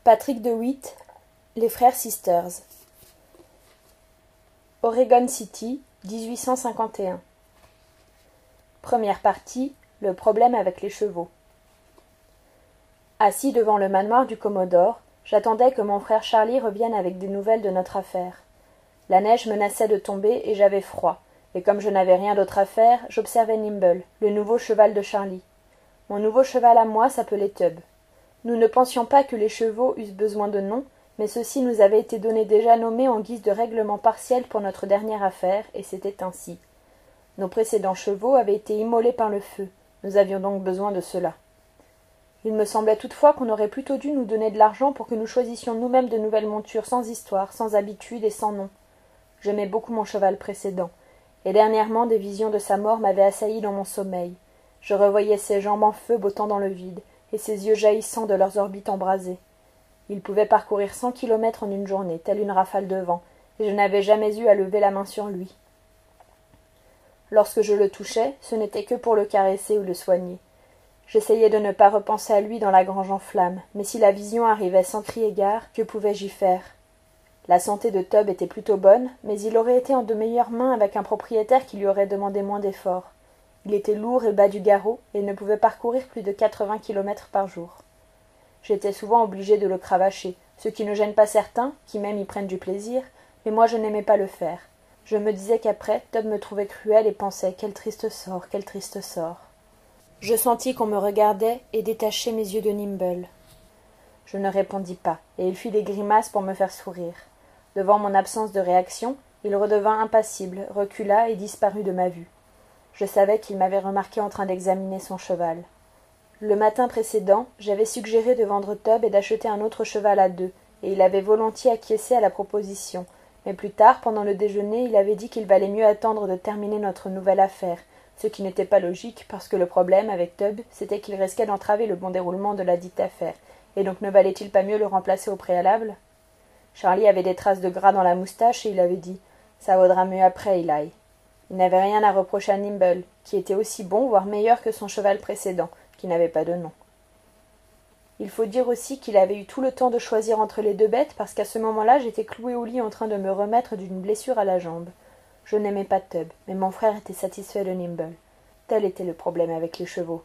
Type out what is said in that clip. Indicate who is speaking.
Speaker 1: Patrick DeWitt, Les Frères Sisters. Oregon City, 1851. Première partie, le problème avec les chevaux. Assis devant le manoir du Commodore, j'attendais que mon frère Charlie revienne avec des nouvelles de notre affaire. La neige menaçait de tomber et j'avais froid, et comme je n'avais rien d'autre à faire, j'observais Nimble, le nouveau cheval de Charlie. Mon nouveau cheval à moi s'appelait Tub. Nous ne pensions pas que les chevaux eussent besoin de noms, mais ceux-ci nous avaient été donnés déjà nommés en guise de règlement partiel pour notre dernière affaire, et c'était ainsi. Nos précédents chevaux avaient été immolés par le feu. Nous avions donc besoin de cela. Il me semblait toutefois qu'on aurait plutôt dû nous donner de l'argent pour que nous choisissions nous-mêmes de nouvelles montures sans histoire, sans habitude et sans nom. J'aimais beaucoup mon cheval précédent, et dernièrement des visions de sa mort m'avaient assailli dans mon sommeil. Je revoyais ses jambes en feu bottant dans le vide, et ses yeux jaillissant de leurs orbites embrasées. Il pouvait parcourir 100 kilomètres en une journée, telle une rafale de vent, et je n'avais jamais eu à lever la main sur lui. Lorsque je le touchais, ce n'était que pour le caresser ou le soigner. J'essayais de ne pas repenser à lui dans la grange en flammes, mais si la vision arrivait sans crier gare, que pouvais-je y faire? La santé de Tub était plutôt bonne, mais il aurait été en de meilleures mains avec un propriétaire qui lui aurait demandé moins d'efforts. Il était lourd et bas du garrot, et ne pouvait parcourir plus de 80 kilomètres par jour. J'étais souvent obligée de le cravacher, ce qui ne gêne pas certains, qui même y prennent du plaisir, mais moi je n'aimais pas le faire. Je me disais qu'après, Tub me trouvait cruelle et pensait « Quel triste sort, quel triste sort !» Je sentis qu'on me regardait et détachait mes yeux de Nimble. Je ne répondis pas, et il fit des grimaces pour me faire sourire. Devant mon absence de réaction, il redevint impassible, recula et disparut de ma vue. Je savais qu'il m'avait remarqué en train d'examiner son cheval. Le matin précédent, j'avais suggéré de vendre Tub et d'acheter un autre cheval à deux, et il avait volontiers acquiescé à la proposition. Mais plus tard, pendant le déjeuner, il avait dit qu'il valait mieux attendre de terminer notre nouvelle affaire, ce qui n'était pas logique, parce que le problème avec Tub, c'était qu'il risquait d'entraver le bon déroulement de ladite affaire, et donc ne valait-il pas mieux le remplacer au préalable? Charlie avait des traces de gras dans la moustache, et il avait dit « Ça vaudra mieux après, Eli ». Il n'avait rien à reprocher à Nimble, qui était aussi bon, voire meilleur que son cheval précédent, qui n'avait pas de nom. Il faut dire aussi qu'il avait eu tout le temps de choisir entre les deux bêtes, parce qu'à ce moment-là, j'étais clouée au lit en train de me remettre d'une blessure à la jambe. Je n'aimais pas Tub, mais mon frère était satisfait de Nimble. Tel était le problème avec les chevaux.